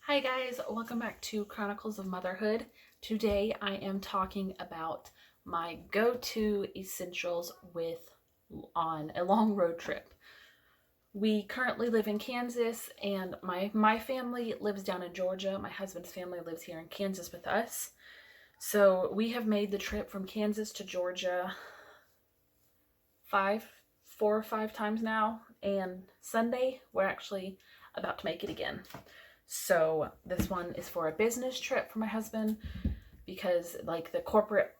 Hi guys, welcome back to Chronicles of Motherhood. Today I am talking about my go-to essentials on a long road trip. We currently live in Kansas and my family lives down in Georgia. My husband's family lives here in Kansas with us. So we have made the trip from Kansas to Georgia 4 or 5 times now, and Sunday we're actually about to make it again. So this one is for a business trip for my husband because like the corporate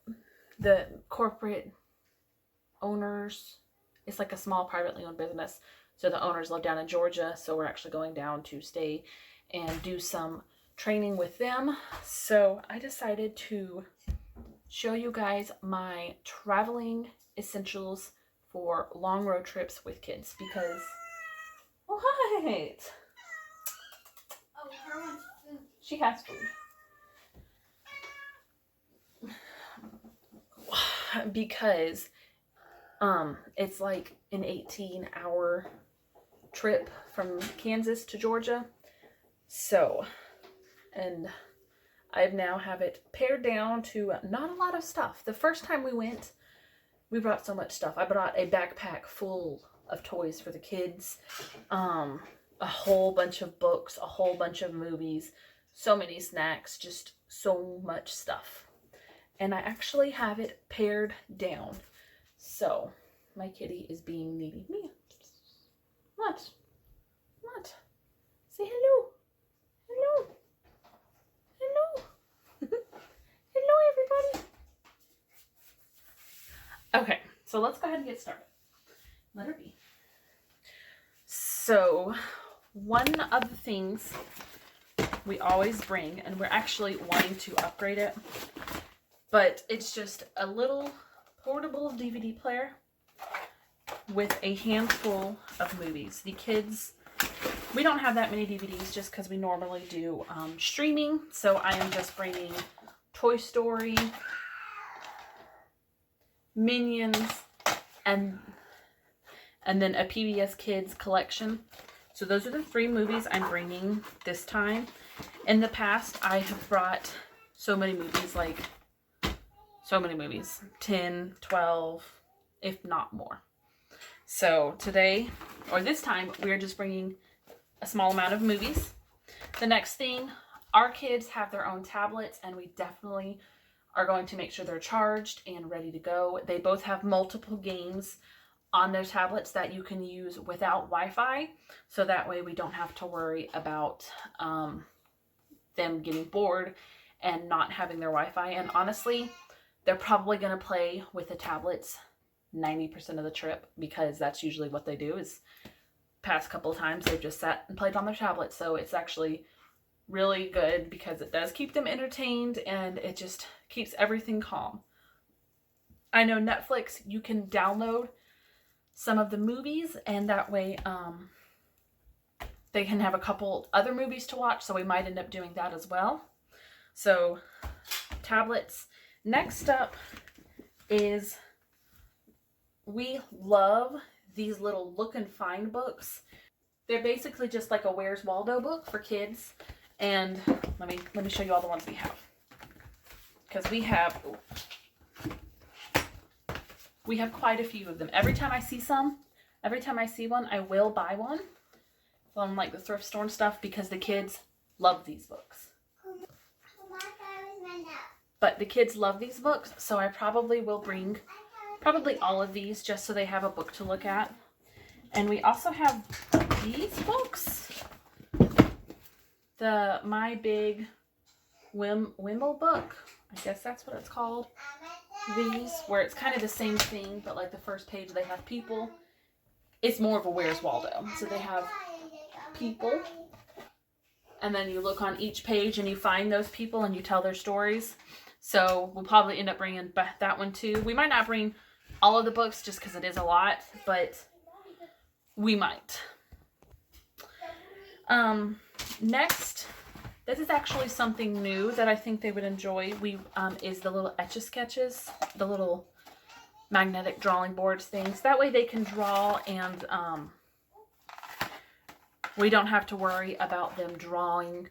owners, it's like a small privately owned business. So the owners live down in Georgia. So we're actually going down to stay and do some training with them. So I decided to show you guys my traveling essentials for long road trips with kids because what? Her wants food. She has food. Because it's like an 18-hour trip from Kansas to Georgia. So, and I now have it pared down to not a lot of stuff. The first time we went, we brought so much stuff. I brought a backpack full of toys for the kids, a whole bunch of books, a whole bunch of movies, so many snacks, just so much stuff. And I actually have it pared down. So, my kitty is being needy. Mia. What? What? Say hello. Hello. Hello. Hello, everybody. Okay, so let's go ahead and get started. Let her be. So, one of the things we always bring, and we're actually wanting to upgrade it, but it's just a little portable DVD player with a handful of movies. The kids, we don't have that many DVDs just because we normally do streaming. So I am just bringing Toy Story, Minions, and then a PBS Kids collection. So those are the 3 movies I'm bringing this time. In the past, I have brought so many movies, 10, 12, if not more. So today, or this time, we're just bringing a small amount of movies. The next thing, our kids have their own tablets, and we definitely are going to make sure they're charged and ready to go. They both have multiple games on their tablets that you can use without Wi-Fi, so that way we don't have to worry about them getting bored and not having their Wi-Fi. And honestly, they're probably going to play with the tablets 90% of the trip because that's usually what they do. Is past couple of times they've just sat and played on their tablets. So it's actually really good because it does keep them entertained and it just keeps everything calm. I know Netflix, you can download some of the movies and that way they can have a couple other movies to watch. So we might end up doing that as well. So tablets. Next up is, we love these little look and find books. They're basically just like a Where's Waldo book for kids. And let me show you all the ones we have. Because we have quite a few of them. Every time I see one, I will buy one from like the thrift store and stuff because the kids love these books. But the kids love these books, so I probably will bring all of these just so they have a book to look at. And we also have these books. The My Big Wimble book. I guess that's what it's called. These, where it's kind of the same thing, but like the first page they have people. It's more of a Where's Waldo. So they have people. And then you look on each page and you find those people and you tell their stories. So we'll probably end up bringing that one too. We might not bring all of the books just because it is a lot, but we might. Next, this is actually something new that I think they would enjoy. Is the little Etch-a-Sketches, the little magnetic drawing boards things. That way they can draw and we don't have to worry about them drawing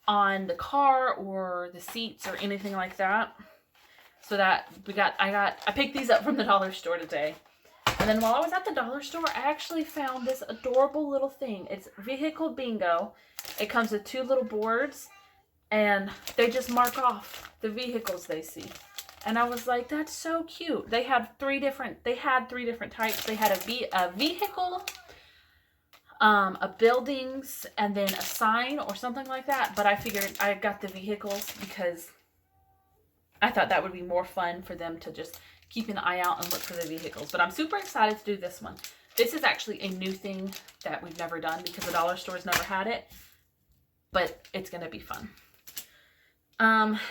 on the car or the seats or anything like that. So that I picked these up from the dollar store today. And then while I was at the dollar store, I actually found this adorable little thing. It's vehicle bingo. It comes with 2 little boards, and they just mark off the vehicles they see. And I was like, that's so cute. They had 3 different types. They had a vehicle, a buildings, and then a sign or something like that. But I figured I got the vehicles because I thought that would be more fun for them to just keep an eye out and look for the vehicles. But I'm super excited to do this one. This is actually a new thing that we've never done because the dollar store's never had it. But it's going to be fun.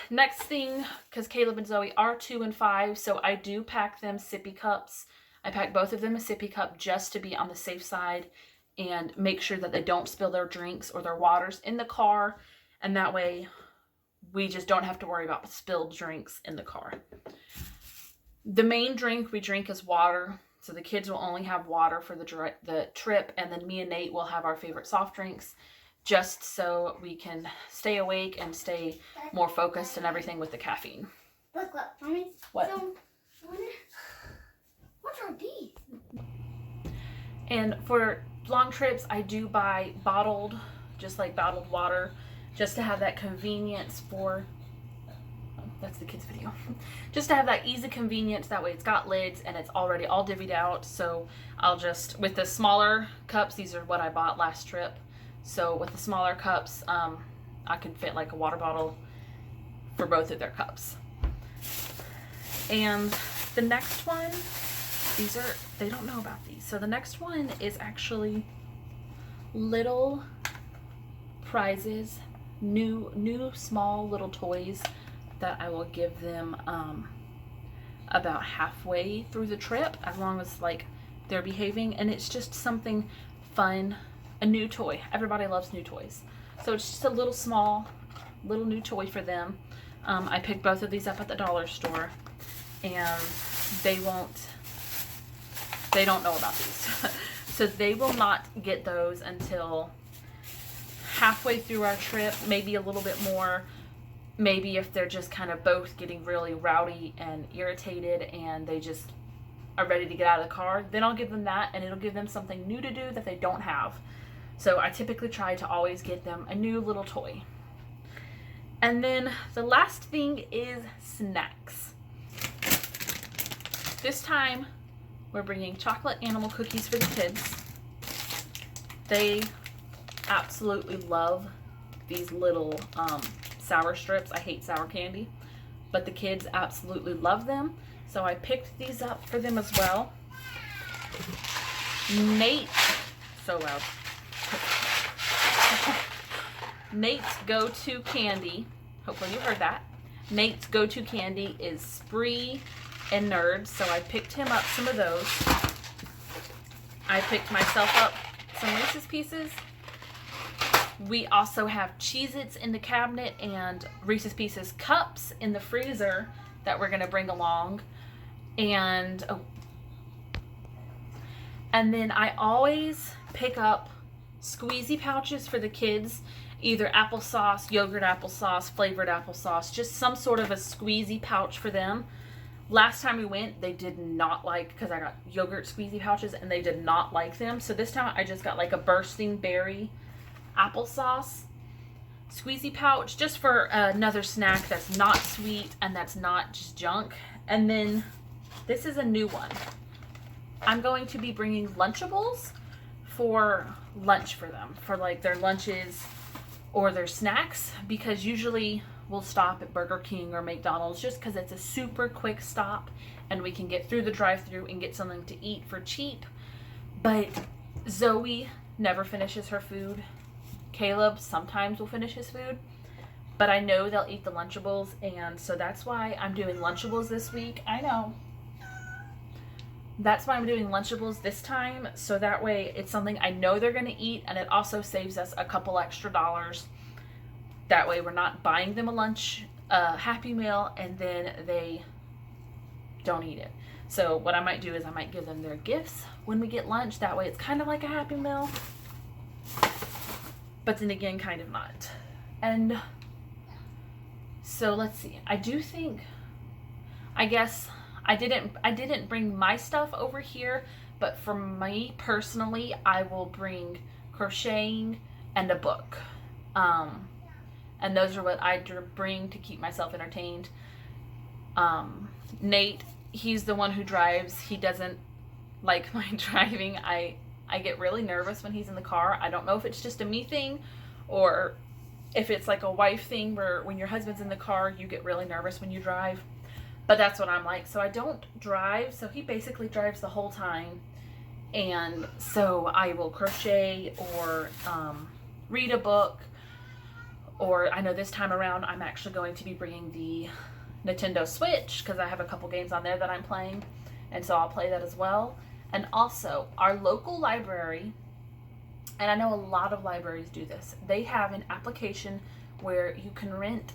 Next thing, because Caleb and Zoe are 2 and 5, so I do pack them sippy cups. I pack both of them a sippy cup just to be on the safe side and make sure that they don't spill their drinks or their waters in the car. And that way we just don't have to worry about spilled drinks in the car. The main drink we drink is water. So the kids will only have water for the trip. And then me and Nate will have our favorite soft drinks just so we can stay awake and stay more focused and everything with the caffeine. Look, Mommy. What? So, what are these? And for long trips, I do buy bottled water, just to have that convenience for, that's the kids' video, just to have that easy convenience. That way it's got lids and it's already all divvied out. So I'll just, with the smaller cups, these are what I bought last trip. So with the smaller cups, I can fit like a water bottle for both of their cups. And the next one, they don't know about these. So the next one is actually little prizes, new small little toys that I will give them about halfway through the trip, as long as like they're behaving. And it's just something fun, a new toy. Everybody loves new toys, so it's just a little new toy for them. I picked both of these up at the dollar store, and they don't know about these. So they will not get those until halfway through our trip, maybe a little bit more. Maybe if they're just kind of both getting really rowdy and irritated and they just are ready to get out of the car, then I'll give them that, and it'll give them something new to do that they don't have. So I typically try to always get them a new little toy. And then the last thing is snacks. This time we're bringing chocolate animal cookies for the kids. They absolutely love these little sour strips. I hate sour candy, but the kids absolutely love them. So I picked these up for them as well. So loud. Nate's go-to candy, hopefully you heard that. Nate's go-to candy is Spree and Nerds, so I picked him up some of those. I picked myself up some Reese's Pieces. We also have Cheez-Its in the cabinet and Reese's Pieces cups in the freezer that we're going to bring along. And then I always pick up squeezy pouches for the kids, either applesauce, yogurt applesauce, flavored applesauce, just some sort of a squeezy pouch for them. Last time we went, they did not like, because I got yogurt squeezy pouches and they did not like them. So this time I just got like a bursting berry applesauce squeezy pouch, just for another snack that's not sweet and that's not just junk. And then this is a new one. I'm going to be bringing Lunchables for lunch for them, for like their lunches or their snacks, because usually we'll stop at Burger King or McDonald's just because it's a super quick stop and we can get through the drive-thru and get something to eat for cheap. But Zoe never finishes her food. Caleb sometimes will finish his food, but I know they'll eat the Lunchables, and so that's why I'm doing Lunchables this week. I know. That's why I'm doing Lunchables this time, so that way it's something I know they're going to eat, and it also saves us a couple extra dollars. That way we're not buying them a Happy Meal, and then they don't eat it. So what I might do is I might give them their gifts when we get lunch. That way it's kind of like a Happy Meal, but then again, kind of not. And so let's see. I guess I didn't bring my stuff over here, but for me personally, I will bring crocheting and a book. And those are what I bring to keep myself entertained. Nate, he's the one who drives. He doesn't like my driving. I get really nervous when he's in the car. I don't know if it's just a me thing or if it's like a wife thing where when your husband's in the car, you get really nervous when you drive. But that's what I'm like. So I don't drive. So he basically drives the whole time. And so I will crochet or read a book. Or I know this time around I'm actually going to be bringing the Nintendo Switch because I have a couple games on there that I'm playing. And so I'll play that as well. And also our local library, and I know a lot of libraries do this, they have an application where you can rent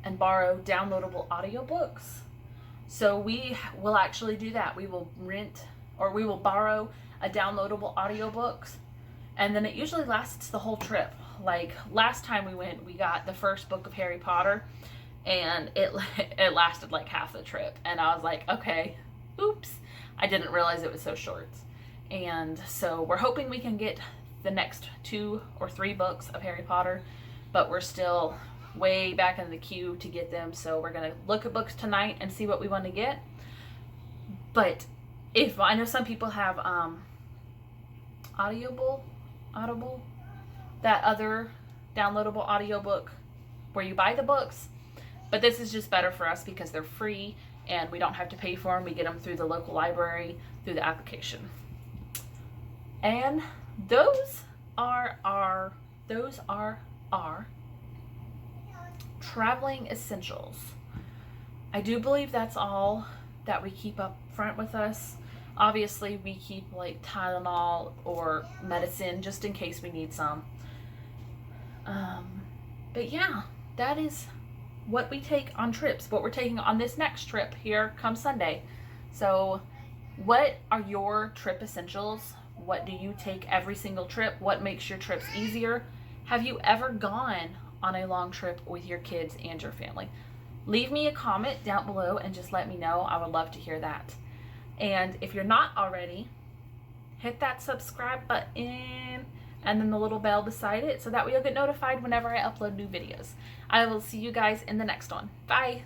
and borrow downloadable audiobooks. So we will actually do that. We will rent or we will borrow a downloadable audiobooks, and then it usually lasts the whole trip. Like last time we went, we got the first book of Harry Potter, and it lasted like half the trip. And I was like, okay, oops, I didn't realize it was so short. And so we're hoping we can get the next 2 or 3 books of Harry Potter, but we're still way back in the queue to get them. So we're gonna look at books tonight and see what we want to get. But if I know some people have Audible, that other downloadable audiobook where you buy the books, but this is just better for us because they're free and we don't have to pay for them. We get them through the local library through the application. And those are our traveling essentials. I do believe that's all that we keep up front with us. Obviously, we keep like Tylenol or medicine just in case we need some. But yeah, that is what we take on trips, what we're taking on this next trip here come Sunday. So what are your trip essentials? What do you take every single trip? What makes your trips easier? Have you ever gone on a long trip with your kids and your family? Leave me a comment down below and just let me know. I would love to hear that. And if you're not already, hit that subscribe button and then the little bell beside it so that way you'll get notified whenever I upload new videos. I will see you guys in the next one. Bye!